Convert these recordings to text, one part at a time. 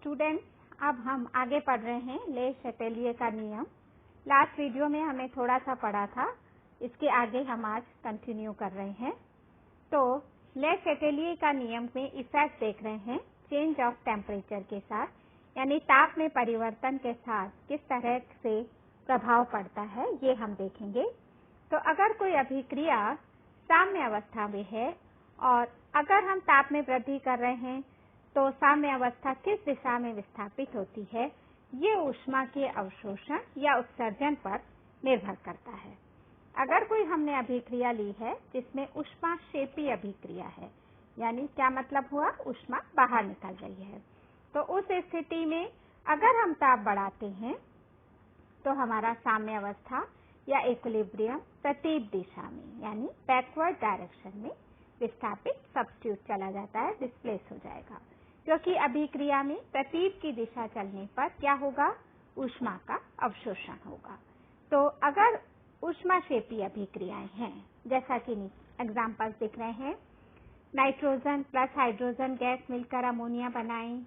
Students, अब हम आगे पढ़ रहे हैं ले चैटेलियर का नियम। लास्ट वीडियो में हमें थोड़ा सा पढ़ा था, इसके आगे हम आज कंटिन्यू कर रहे हैं। तो ले चैटेलियर का नियम में इफेक्ट देख रहे हैं चेंज ऑफ टेम्परेचर के साथ, यानी ताप में परिवर्तन के साथ किस तरह से प्रभाव पड़ता है ये हम देखेंगे। तो अगर कोई अभिक्रिया साम्य अवस्था में है और अगर हम ताप में वृद्धि कर रहे हैं तो साम्य अवस्था किस दिशा में विस्थापित होती है, ये ऊष्मा के अवशोषण या उत्सर्जन पर निर्भर करता है। अगर कोई हमने अभिक्रिया ली है जिसमें ऊष्माक्षेपी अभिक्रिया है, यानी क्या मतलब हुआ, ऊष्मा बाहर निकल रही है, तो उस स्थिति में अगर हम ताप बढ़ाते हैं तो हमारा साम्य अवस्था या इक्विलिब्रियम प्रतीप दिशा में यानी बैकवर्ड डायरेक्शन में विस्थापित सब्स्टिट्यूट चला जाता है, डिस्प्लेस हो जाएगा, क्योंकि अभिक्रिया में प्रतीप की दिशा चलने पर क्या होगा, ऊष्मा का अवशोषण होगा। तो अगर ऊष्माक्षेपी अभिक्रियाएं हैं, जैसा कि एग्जाम्पल्स दिख रहे हैं, नाइट्रोजन प्लस हाइड्रोजन गैस मिलकर अमोनिया बनाएं,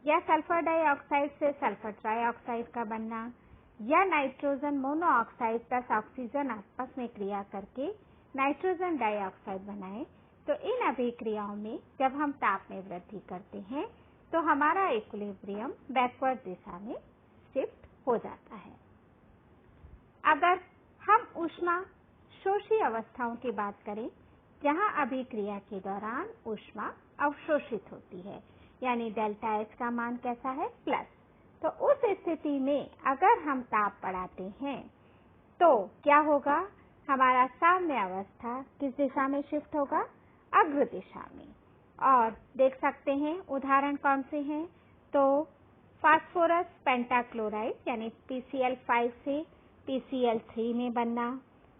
या सल्फर डाइऑक्साइड से सल्फर ट्राइऑक्साइड का बनना, या नाइट्रोजन मोनोऑक्साइड प्लस ऑक्सीजन आपस में क्रिया करके नाइट्रोजन डाइऑक्साइड बनाएं, तो इन अभिक्रियाओं में जब हम ताप में वृद्धि करते हैं तो हमारा इक्विलिब्रियम बैकवर्ड दिशा में शिफ्ट हो जाता है। अगर हम ऊष्मा शोषी अवस्थाओं की बात करें, जहां अभिक्रिया के दौरान ऊष्मा अवशोषित होती है, यानी डेल्टा एच का मान कैसा है, प्लस, तो उस स्थिति में अगर हम ताप बढ़ाते हैं तो क्या होगा, हमारा साम्य अवस्था किस दिशा में शिफ्ट होगा, अग्र दिशा में। और देख सकते हैं उदाहरण कौन से हैं, तो फास्फोरस पेंटाक्लोराइड यानी PCl5 से PCl3 में बनना,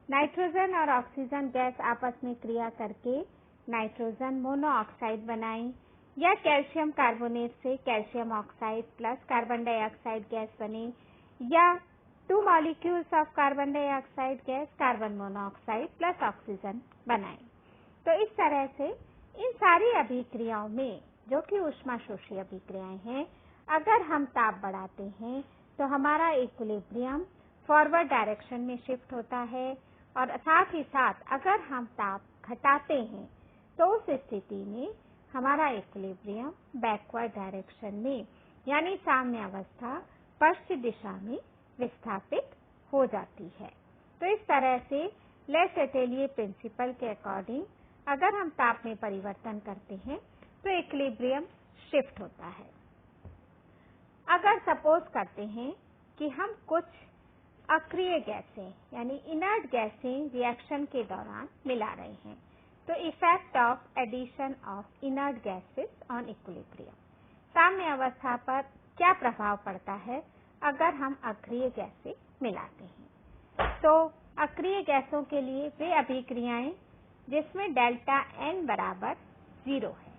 नाइट्रोजन और ऑक्सीजन गैस आपस में क्रिया करके नाइट्रोजन मोनोऑक्साइड बनाएं, या कैल्शियम कार्बोनेट से calcium oxide plus carbon dioxide gas बने, या 2 molecules of carbon dioxide gas carbon monoxide plus oxygen बनाएं। तो इस तरह से इन सारी अभिक्रियाओं में, जो कि ऊष्माशोषी अभिक्रियाएं हैं, अगर हम ताप बढ़ाते हैं तो हमारा इक्विलिब्रियम फॉरवर्ड डायरेक्शन में शिफ्ट होता है, और साथ ही साथ अगर हम ताप घटाते हैं तो उस स्थिति में हमारा इक्विलिब्रियम बैकवर्ड डायरेक्शन में यानी साम्य अवस्था पश्चिम दिशा में विस्थापित हो जाती है। तो इस तरह से ले चैटेलियर प्रिंसिपल के अकॉर्डिंग अगर हम ताप में परिवर्तन करते हैं तो इक्विलिब्रियम शिफ्ट होता है। अगर सपोज करते हैं कि हम कुछ अक्रिय गैसें यानी इनर्ट गैसें रिएक्शन के दौरान मिला रहे हैं, तो effect of addition of inert gases on equilibrium, साम्य अवस्था पर क्या प्रभाव पड़ता है अगर हम अक्रिय गैसें मिलाते हैं। तो अक्रिय गैसों के लिए वे अभिक्रियाएं जिसमें डेल्टा N बराबर 0 है,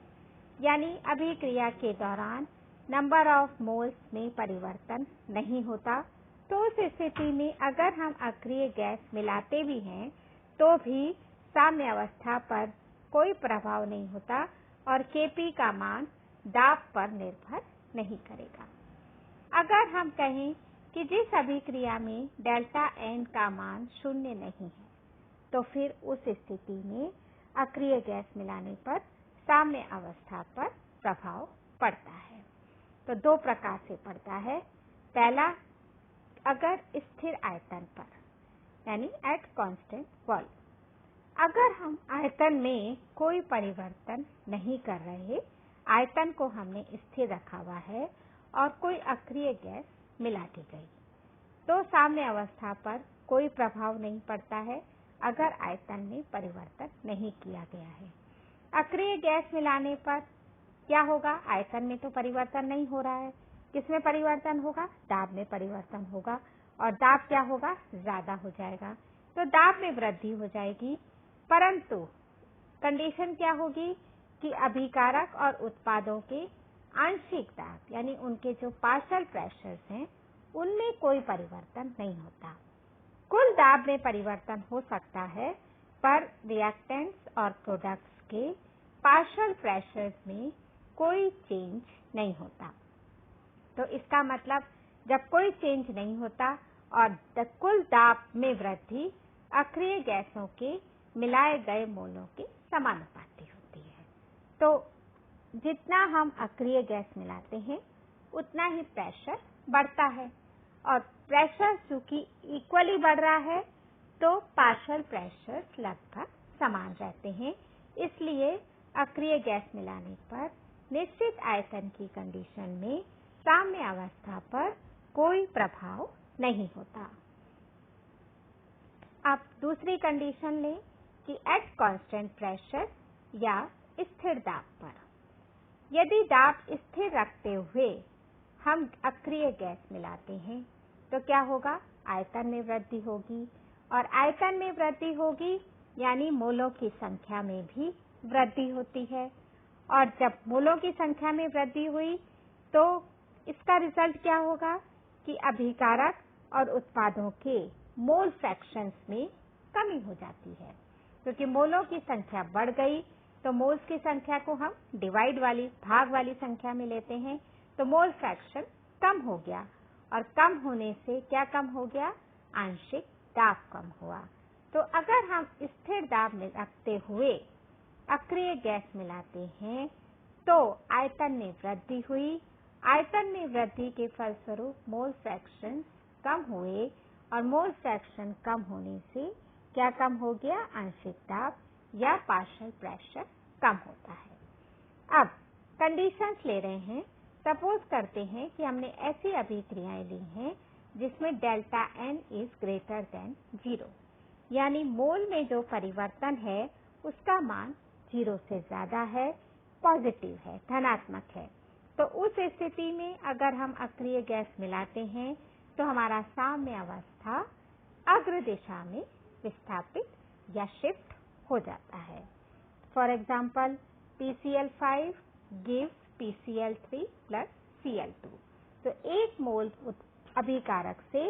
यानी अभिक्रिया के दौरान नंबर ऑफ मोल्स में परिवर्तन नहीं होता, तो उस स्थिति में अगर हम अक्रिय गैस मिलाते भी हैं तो भी साम्य अवस्था पर कोई प्रभाव नहीं होता और Kp का मान दाब पर निर्भर नहीं करेगा। अगर हम कहें कि जिस अभिक्रिया में डेल्टा N का मान 0 नहीं है, तो फिर उस स्थिति में अक्रिय गैस मिलाने पर साम्य अवस्था पर प्रभाव पड़ता है। तो दो प्रकार से पड़ता है। पहला, अगर स्थिर आयतन पर यानी एट कांस्टेंट वॉल्यूम, अगर हम आयतन में कोई परिवर्तन नहीं कर रहे, आयतन को हमने स्थिर रखा हुआ है और कोई अक्रिय गैस मिला दी गई, तो साम्य अवस्था पर कोई प्रभाव नहीं पड़ता है अगर आयतन में परिवर्तन नहीं किया गया है। अक्रिय गैस मिलाने पर क्या होगा, आयतन में तो परिवर्तन नहीं हो रहा है, किसमें परिवर्तन होगा, दाब में परिवर्तन होगा, और दाब क्या होगा, ज्यादा हो जाएगा, तो दाब में वृद्धि हो जाएगी। परंतु कंडीशन क्या होगी कि अभिकारक और उत्पादों के आंशिक दाब यानी उनके जो पार्शियल प्रेशर्स हैं उनमें कोई परिवर्तन नहीं होता। कुल दाब में परिवर्तन हो सकता है पर रिएक्टेंट्स और प्रोडक्ट्स के पार्शियल प्रेशर्स में कोई चेंज नहीं होता। तो इसका मतलब जब कोई चेंज नहीं होता और कुल दाब में वृद्धि अक्रिय गैसों के मिलाए गए मोलों के समानुपाती होती है। तो जितना हम अक्रिय गैस मिलाते हैं उतना ही प्रेशर बढ़ता है, और प्रेशर चूंकि इक्वली बढ़ रहा है तो पार्शियल प्रेशर लगभग समान रहते हैं। इसलिए अक्रिय गैस मिलाने पर निश्चित आयतन की कंडीशन में साम्य अवस्था पर कोई प्रभाव नहीं होता। अब दूसरी कंडीशन लें कि एट कांस्टेंट प्रेशर या स्थिर दाब पर, यदि दाब स्थिर रखते हुए हम अक्रिय गैस मिलाते हैं तो क्या होगा? आयतन में वृद्धि होगी, और आयतन में वृद्धि होगी यानी मोलों की संख्या में भी वृद्धि होती है, और जब मोलों की संख्या में वृद्धि हुई तो इसका रिजल्ट क्या होगा कि अभिकारक और उत्पादों के मोल फ्रैक्शंस में कमी हो जाती है, क्योंकि मोलों की संख्या बढ़ गई तो मोल्स की संख्या को हम भाग वाली संख्या में लेते हैं, तो मोल फ्रैक्शन कम हो गया, और कम होने से क्या कम हो गया? आंशिक दाब कम हुआ। तो अगर हम स्थिर दाब में रखते हुए अक्रिय गैस मिलाते हैं तो आयतन में वृद्धि हुई, आयतन में वृद्धि के फलस्वरूप मोल फ्रैक्शन कम हुए, और मोल फ्रैक्शन कम होने से क्या कम हो गया? आंशिक दाब या पार्शियल प्रेशर कम होता है। अब कंडीशंस ले रहे हैं। सपोज करते हैं कि हमने ऐसी अभिक्रियाएं ली हैं जिसमें delta N is greater than 0, यानी मोल में जो परिवर्तन है उसका मान 0 से ज्यादा है, पॉजिटिव है, धनात्मक है। तो उस स्थिति में अगर हम अक्रिय गैस मिलाते हैं तो हमारा साम्य अवस्था अग्र दिशा में विस्थापित या शिफ्ट हो जाता है। For example, PCl5 gives PCl3 plus Cl2। तो 1 मोल अभिकारक से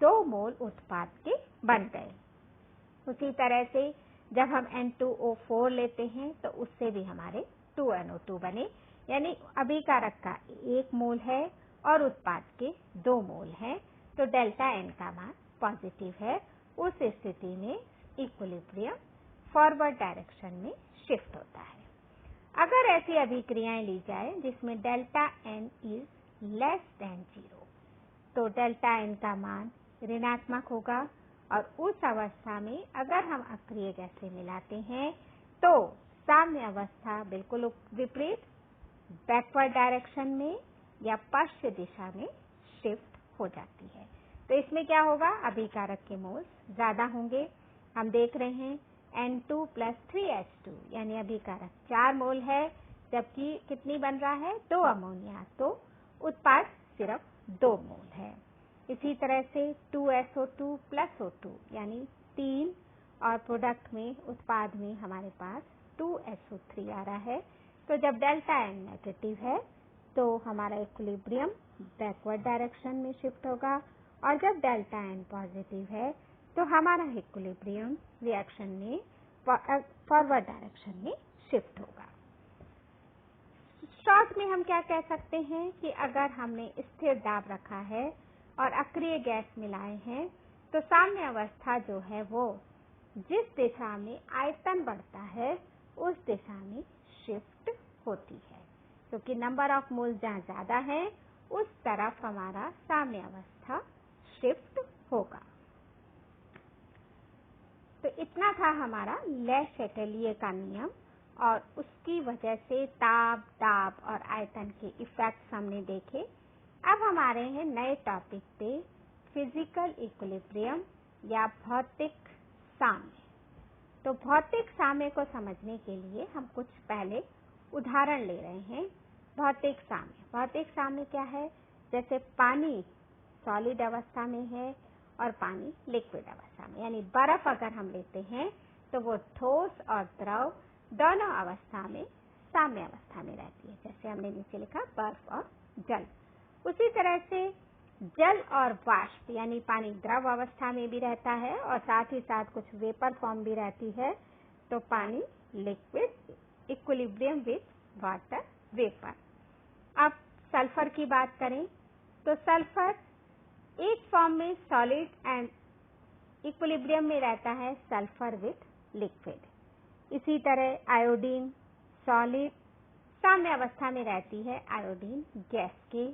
2 मोल उत्पाद के बन गए। उसी तरह से जब हम N2O4 लेते हैं तो उससे भी हमारे 2NO2 बने, यानी अभिकारक का 1 मोल है और उत्पाद के 2 मोल हैं, तो डेल्टा N का मान पॉजिटिव है। उस स्थिति में इक्विलिब्रियम फॉरवर्ड डायरेक्शन में शिफ्ट होता है। अगर ऐसी अभिक्रियाएं ली जाए जिसमें delta N is less than 0, तो डेल्टा N का मान ऋणात्मक होगा, और उस अवस्था में अगर हम अक्रिय गैसें मिलाते हैं तो साम्य अवस्था बिल्कुल विपरीत बैकवर्ड डायरेक्शन में या पश्चिम दिशा में शिफ्ट हो जाती है। तो इसमें क्या होगा? अभिकारक के मोल्स ज्यादा होंगे। हम देख रहे हैं N2 plus 3H2, यानी अभिकारक 4 मोल है, जबकि कितनी बन रहा है? 2 अमोनिया, तो उत्पाद सिर्फ 2 मोल है। इसी तरह से 2SO2 plus O2, यानी 3, और प्रोडक्ट में उत्पाद में हमारे पास 2SO3 आ रहा है। तो जब डेल्टा N नेगेटिव है तो हमारा इक्विलिब्रियम बैकवर्ड डायरेक्शन में शिफ्ट होगा, और जब डेल्टा N पॉजिटिव है तो हमारा इक्विलिब्रियम रिएक्शन में फॉरवर्ड डायरेक्शन में शिफ्ट होगा। शॉर्ट में हम क्या कह सकते हैं कि अगर हमने स्थिर दाब रखा है और अक्रिय गैस मिलाए हैं तो साम्य अवस्था जो है वो जिस दिशा में आयतन बढ़ता है उस दिशा में शिफ्ट होती है, क्योंकि नंबर ऑफ मोल जहाँ ज्यादा है उस तरफ हमारा साम्य अवस्था शिफ्ट होगा। तो इतना था हमारा ले शैटेलियर का नियम, और उसकी वजह से ताप, दाब और आयतन के इफेक्ट्स हमने देखे। अब हमारे हैं नए टॉपिक पे फिजिकल इक्विलिब्रियम या भौतिक साम्य। तो भौतिक साम्य को समझने के लिए हम कुछ पहले उदाहरण ले रहे हैं। भौतिक साम्य क्या है? जैसे पानी सॉलिड अवस्था में है और पानी लिक्विड अवस्था में, यानी बर्फ अगर हम लेते हैं तो वो ठोस और द्रव दोनों अवस्था में साम्य अवस्था में रहती है, जैसे हमने नीचे लिखा बर्फ और जल। उसी तरह से जल और वाष्प यानी पानी द्रव अवस्था में भी रहता है और साथ ही साथ कुछ वेपर फॉर्म भी रहती है, तो पानी liquid, equilibrium with water vapour. अब सल्फर की बात करें तो सल्फर एक फॉर्म में सॉलिड एंड इक्विलिब्रियम में रहता है सल्फर विथ लिक्विड। इसी तरह आयोडीन सॉलिड साम्य अवस्था में रहती है आयोडीन गैस के।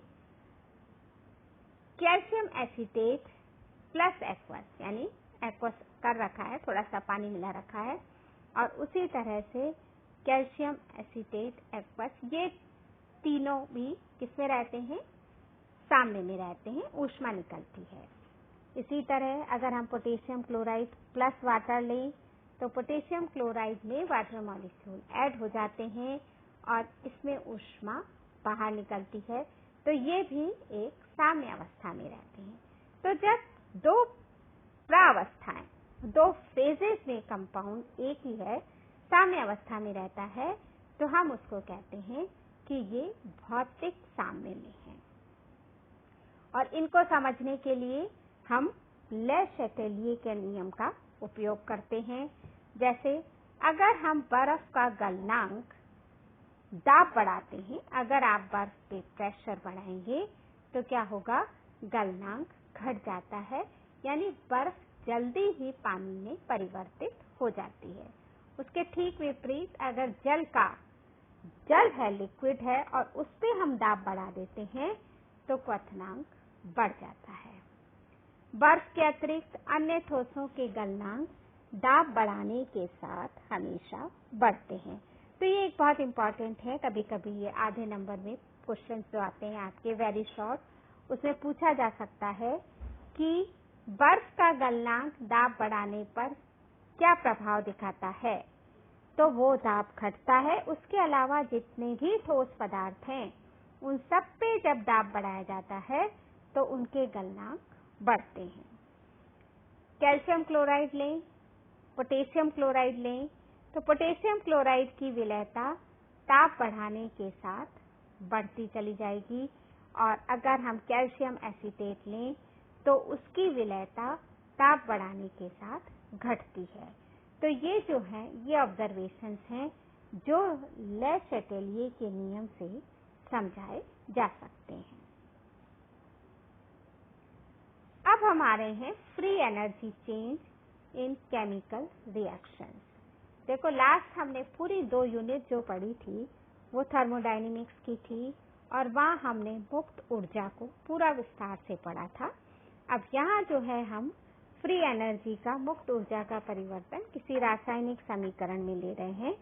कैल्शियम एसीटेट प्लस एक्वस यानी एक्वस कर रखा है, थोड़ा सा पानी मिला रखा है, और उसी तरह से कैल्शियम एसीटेट एक्वस ये तीनों भी किसमें रहते हैं, साम्य में रहते हैं, ऊष्मा निकलती है। इसी तरह अगर हम पोटेशियम क्लोराइड प्लस वाटर लें तो पोटेशियम क्लोराइड में वाटर मॉलिक्यूल ऐड हो जाते हैं और इसमें ऊष्मा बाहर निकलती है, तो ये भी एक साम्य अवस्था में रहते हैं। तो जब दो प्रावस्थाएं, दो फेजेस में कंपाउंड एक ही है, साम्य अवस्था में रहता है, तो हम उसको कहते हैं कि ये भौतिक साम्य में है। और इनको समझने के लिए हम ले शैटेलियर के नियम का उपयोग करते हैं। जैसे अगर हम बर्फ का गलनांक दाब बढ़ाते हैं, अगर आप बर्फ पे प्रेशर बढ़ाएंगे तो क्या होगा, गलनांक घट जाता है, यानी बर्फ जल्दी ही पानी में परिवर्तित हो जाती है। उसके ठीक विपरीत अगर जल है, लिक्विड है, और उस पे हम दाब बढ़ा देते हैं तो क्वथनांक बढ़ जाता है। बर्फ के अतिरिक्त अन्य ठोसों के गलनांक दाब बढ़ाने के साथ हमेशा बढ़ते हैं। तो ये एक बहुत इंपॉर्टेंट है, कभी कभी ये आधे नंबर में क्वेश्चन जो आते हैं आपके वेरी शॉर्ट, उसमें पूछा जा सकता है कि बर्फ का गलनांक दाब बढ़ाने पर क्या प्रभाव दिखाता है, तो वो दाब घटता है। उसके अलावा जितने भी ठोस पदार्थ हैं उन सब पे जब दाब बढ़ाया जाता है तो उनके गलनांक बढ़ते हैं। कैल्शियम क्लोराइड लें, पोटेशियम क्लोराइड लें, तो पोटेशियम क्लोराइड की विलयता ताप बढ़ाने के साथ बढ़ती चली जाएगी, और अगर हम कैल्शियम एसीटेट लें तो उसकी विलयता ताप बढ़ाने के साथ घटती है। तो ये जो है ये ऑब्जर्वेशंस हैं जो ले शैटेलियर के नियम से समझाए जा सकते हैं। अब हम आ रहे हैं free energy change in chemical reactions. देखो लास्ट हमने पूरी 2 यूनिट जो पढ़ी थी वो थर्मोडायनेमिक्स की थी, और वहां हमने मुक्त ऊर्जा को पूरा विस्तार से पढ़ा था। अब यहाँ जो है हम फ्री एनर्जी का, मुक्त ऊर्जा का परिवर्तन किसी रासायनिक समीकरण में ले रहे हैं,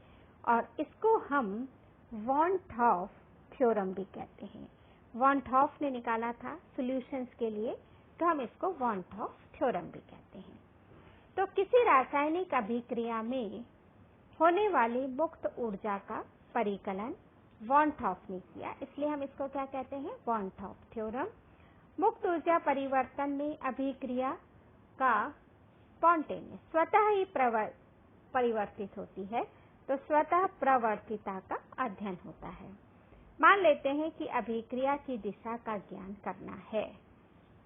और इसको हम वॉन थॉफ थ्योरम भी कहते हैं। वॉन थॉफ ने निकाला था सॉल्यूशंस के लिए, तो हम इसको वॉन थॉफ थ्योरम भी कहते हैं। तो किसी रासायनिक अभिक्रिया में होने वाली मुक्त ऊर्जा का परिकलन वॉन थॉफ ने किया, इसलिए हम इसको क्या कहते हैं, वॉन थॉफ थ्योरम। मुक्त ऊर्जा परिवर्तन में अभिक्रिया का स्पॉन्टेनियस, स्वतः ही परिवर्तित होती है, तो स्वतः प्रवर्तिता का अध्ययन होता है। मान लेते हैं कि अभिक्रिया की दिशा का ज्ञान करना है,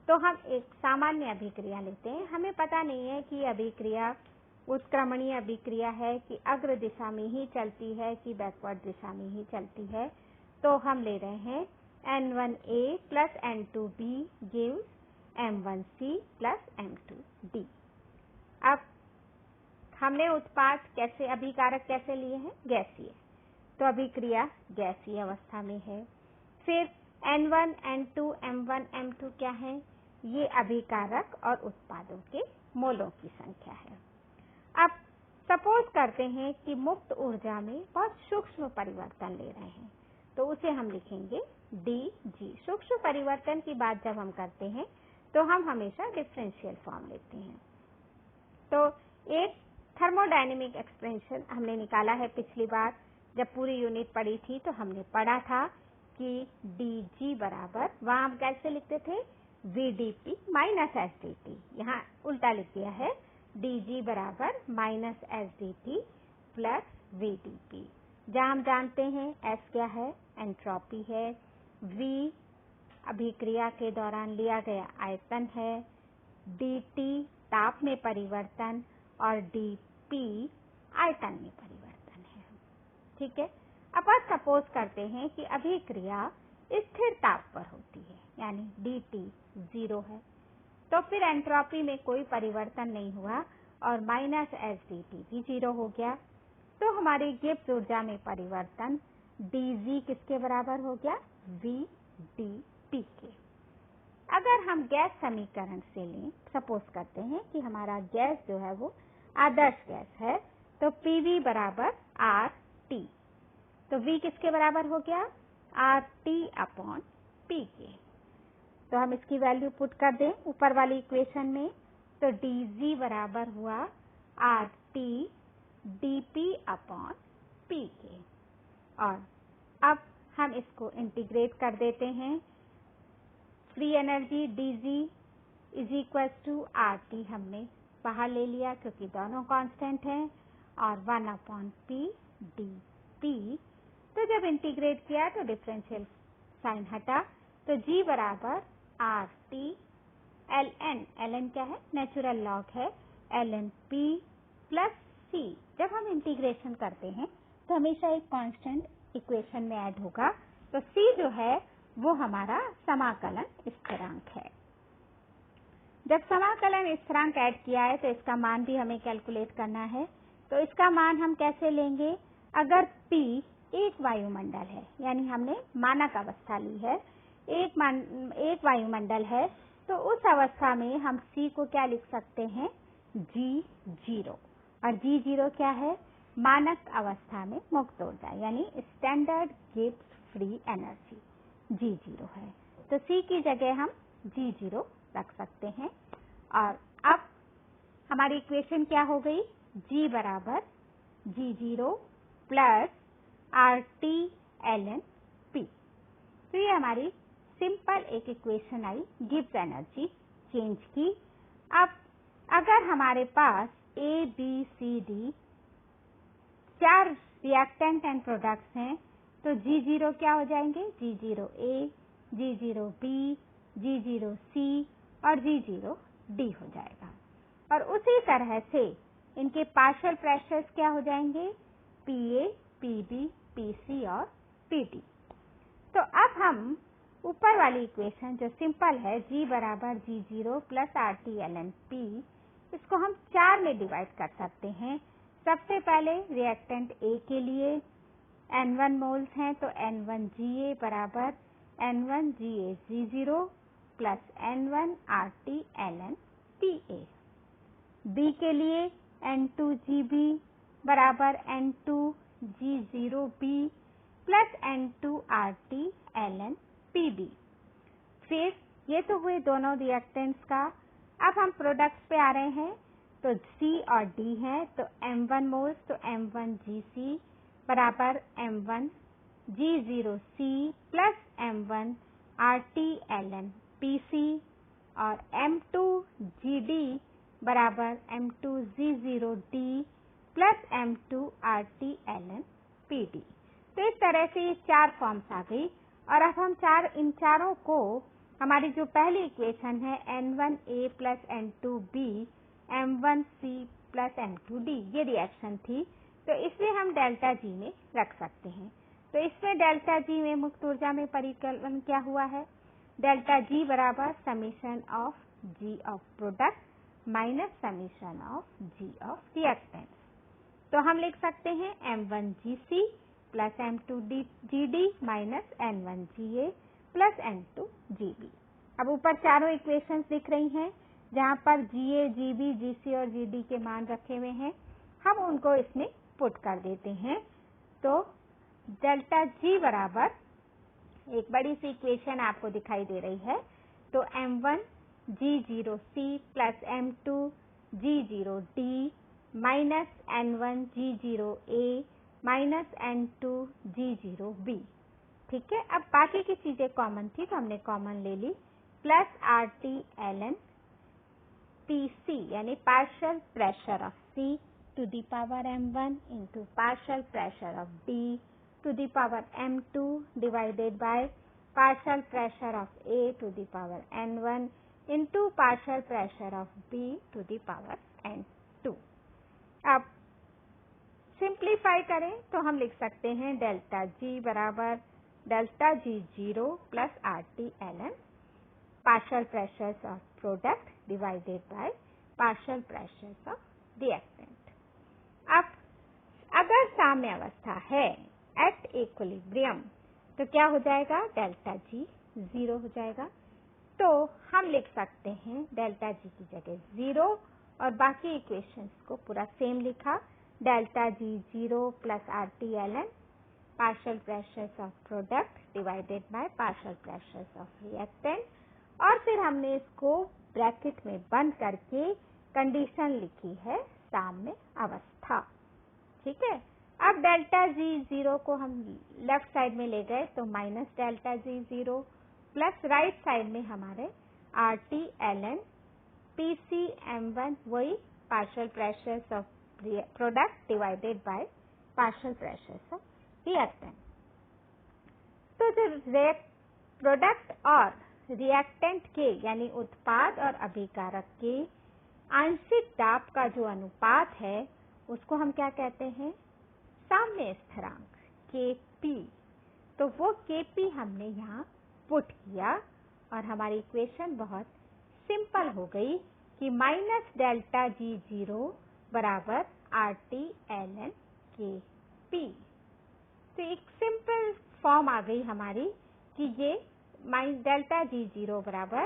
तो हम एक सामान्य अभिक्रिया लेते हैं। हमें पता नहीं है कि अभिक्रिया उत्क्रमणीय अभिक्रिया है कि अग्र दिशा में ही चलती है कि बैकवर्ड दिशा में ही चलती है, तो हम ले रहे हैं N1A plus N2B gives M1C plus M2D। अब हमने उत्पाद कैसे, अभिकारक कैसे लिए हैं, गैसीय, तो अभिक्रिया गैसीय अवस्था में है। फिर N1, N2, M1, M2 क्या है, ये अभिकारक और उत्पादों के मोलों की संख्या है। अब सपोज करते हैं कि मुक्त ऊर्जा में बहुत सूक्ष्म परिवर्तन ले रहे हैं, तो उसे हम लिखेंगे DG। सूक्ष्म परिवर्तन की बात जब हम करते हैं तो हम हमेशा डिफरेंशियल फॉर्म लेते हैं। तो एक थर्मोडायनेमिक एक्सपेंशन हमने निकाला है पिछली बार जब पूरी यूनिट पढ़ी थी, तो हमने पढ़ा था कि DG बराबर, वहां हम कैसे लिखते थे, VDP माइनस SDT, यहाँ उल्टा लिख दिया है, DG बराबर माइनस SDT प्लस VDP। जहाँ हम जानते हैं S क्या है, एंट्रोपी है, V अभिक्रिया के दौरान लिया गया आयतन है, DT ताप में परिवर्तन, और DP आयतन में परिवर्तन है। ठीक है। अब सपोज करते हैं कि अभिक्रिया स्थिर ताप पर होती है, यानी dt 0 है। तो फिर एंट्रोपी में कोई परिवर्तन नहीं हुआ और माइनस एस dt भी 0 हो गया। तो हमारी गिब्स ऊर्जा में परिवर्तन dg किसके बराबर हो गया? v dt के। अगर हम गैस समीकरण से लें, सपोज करते हैं कि हमारा गैस जो है वो आदर्श गैस है, तो PV बराबर RT। तो V किसके बराबर हो गया? RT अपॉन P के। तो हम इसकी वैल्यू पुट कर दें ऊपर वाली इक्वेशन में, तो dg बराबर हुआ RT dP अपॉन P के। और अब हम इसको इंटीग्रेट कर देते हैं। Free energy dg is equal to RT हमने बाहर ले लिया क्योंकि दोनों कांस्टेंट हैं, और 1 अपॉन P dP। तो जब इंटीग्रेट किया तो डिफरेंशियल साइन हटा, तो G बराबर RT ln क्या है? नेचुरल लॉग है, ln P प्लस C। जब हम इंटीग्रेशन करते हैं तो हमेशा एक कांस्टेंट इक्वेशन में ऐड होगा, तो C जो है वो हमारा समाकलन स्थिरांक है। जब समाकलन स्थिरांक ऐड किया है तो इसका मान भी हमें कैलकुलेट करना है। तो इसका मान हम कैसे लेंगे? अगर P एक वायुमंडल है, यानी हमने मानक अवस्था ली है, एक वायुमंडल है, तो उस अवस्था में हम C को क्या लिख सकते हैं? G0। और G0 क्या है? मानक अवस्था में मुक्त ऊर्जा, यानी standard Gibbs free energy G0 है। तो C की जगह हम G0 रख सकते हैं। और अब हमारी इक्वेशन क्या हो गई? G बराबर G0 plus RT ln P। तो ये हमारी सिंपल एक इक्वेशन आई गिब्स एनर्जी चेंज की। अब अगर हमारे पास A, B, C, D 4 reactant and products हैं, तो G0 क्या हो जाएंगे? G0A, G0B, G0C और G0D हो जाएगा। और उसी तरह से इनके पार्शियल प्रेशर्स क्या हो जाएंगे? PA, PB, PC और PD। तो अब हम ऊपर वाली इक्वेशन जो सिंपल है, G बराबर G0 plus RT ln P, इसको हम 4 में डिवाइड कर सकते हैं। सबसे पहले रिएक्टेंट A के लिए N1 मोल्स हैं, तो N1GA बराबर N1GA G0 plus N1 RT ln PA। B के लिए N2GB बराबर N2 G0B plus N2 RT ln PB। फिर ये तो हुए दोनों रिएक्टेंट्स का। अब हम प्रोडक्ट्स पे आ रहे हैं, तो C और D है, तो M1 मोल्स, तो M1GC बराबर M1 G0C plus M1 RT ln PC, और M2GD बराबर M2 G0D plus M2 RT ln PD। तो इस तरह से ये 4 फॉर्म्स आ गई। और अब हम इन चारों को, हमारी जो पहली इक्वेशन है N1A plus N2B M1C plus M2D, ये रिएक्शन थी, तो इसे हम डेल्टा G में रख सकते हैं। तो इसमें डेल्टा G में मुक्त ऊर्जा में परिकलन क्या हुआ है? डेल्टा G बराबर summation of G of product minus summation of G of reactant. तो हम लिख सकते हैं M1GC plus M2GD minus N1GA plus N2GB। अब ऊपर चारों इक्वेशंस दिख रही हैं, जहां पर GA, GB, GC और GD के मान रखे हुए हैं। हम उनको इसमें पुट कर देते हैं। तो डेल्टा G बराबर, एक बड़ी सी इक्वेशन आपको दिखाई दे रही है, तो M1 G0C plus M2 G0D minus N1 G0A minus N2 G0B। ठीक है, अब बाकी की चीजें कॉमन थी तो हमने कॉमन ले ली, प्लस RT ln PC, यानी partial pressure of C to the power M1 into partial pressure of D to the power M2 divided by partial pressure of A to the power N1 into partial pressure of B to the power N2। अब simplify करें तो हम लिख सकते हैं delta G बराबर delta G0 plus RT ln partial pressures of product divided by partial pressures of reactant। अब अगर साम्य अवस्था है एट इक्विलिब्रियम तो क्या हो जाएगा, डेल्टा जी 0 हो जाएगा। तो हम लिख सकते हैं डेल्टा जी की जगह 0 और बाकी इक्वेशंस को पूरा सेम लिखा, delta G 0 plus RT ln partial pressures of product divided by partial pressures of reactant, और फिर हमने इसको ब्रैकेट में बंद करके कंडीशन लिखी है साम्य अवस्था। ठीक है, अब डेल्टा जी 0 को हम लेफ्ट साइड में ले गए तो minus delta G 0 plus right side में हमारे RT ln PCM1 वही partial pressures of product divided by partial pressures of reactant. तो जो प्रोडक्ट और रिएक्टेंट के यानी उत्पाद और अभिकारक के आंशिक दाब का जो अनुपात है उसको हम क्या कहते हैं, साम्य स्थिरांक Kp। तो वो Kp हमने यहाँ पुट किया और हमारी इक्वेशन बहुत सिंपल हो गई कि माइनस डेल्टा G0 बराबर RT ln Kp। तो एक सिंपल फॉर्म आ गई हमारी कि ये डेल्टा G0 बराबर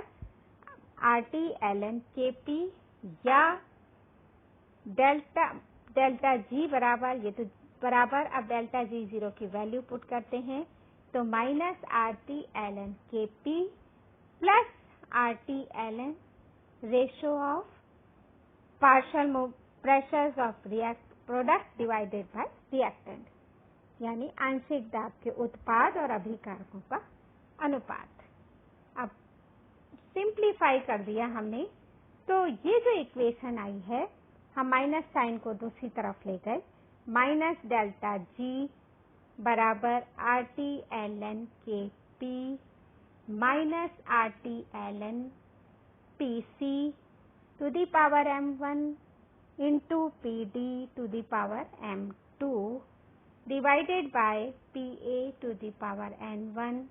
RT ln Kp या डेल्टा G बराबर, ये तो बराबर, अब डेल्टा G0 की वैल्यू पुट करते हैं तो minus RT ln Kp plus RT ln ratio of partial pressures of product divided by reactant, यानी आंशिक दाब के उत्पाद और अभिकारकों का अनुपात। अब सिंप्लीफाई कर दिया हमने, तो ये जो इक्वेशन आई है हम माइनस साइन को दूसरी तरफ ले गए, माइनस डेल्टा जी बराबर RT ln Kp minus RT ln PC to the power m1 into PD to the power m2 divided by PA to the power n1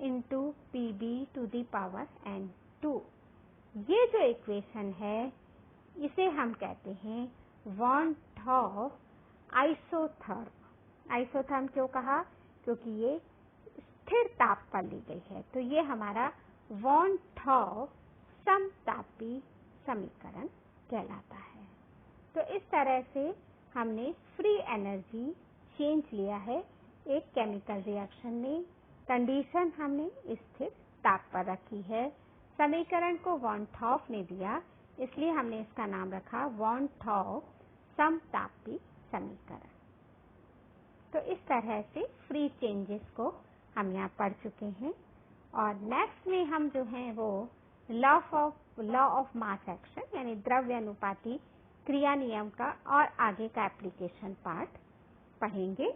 into PB to the power n2। ये जो equation है इसे हम कहते हैं von half isotherm. Isotherm क्यों कहा, क्योंकि ये स्थिर ताप पर ली गई है। तो ये हमारा वॉन हॉफ समतापी समीकरण कहलाता है। तो इस तरह से हमने फ्री एनर्जी चेंज लिया है एक केमिकल रिएक्शन में, कंडीशन हमने स्थिर ताप पर रखी है, समीकरण को वॉन हॉफ ने दिया, इसलिए हमने इसका नाम रखा वॉन हॉफ समतापी समीकरण। तो इस तरह से फ्री चेंजेस को हम यहाँ पढ़ चुके हैं, और नेक्स्ट में हम जो हैं वो लॉ ऑफ मास एक्शन यानी द्रव्य अनुपाती क्रिया नियम का और आगे का एप्लीकेशन पार्ट पढ़ेंगे।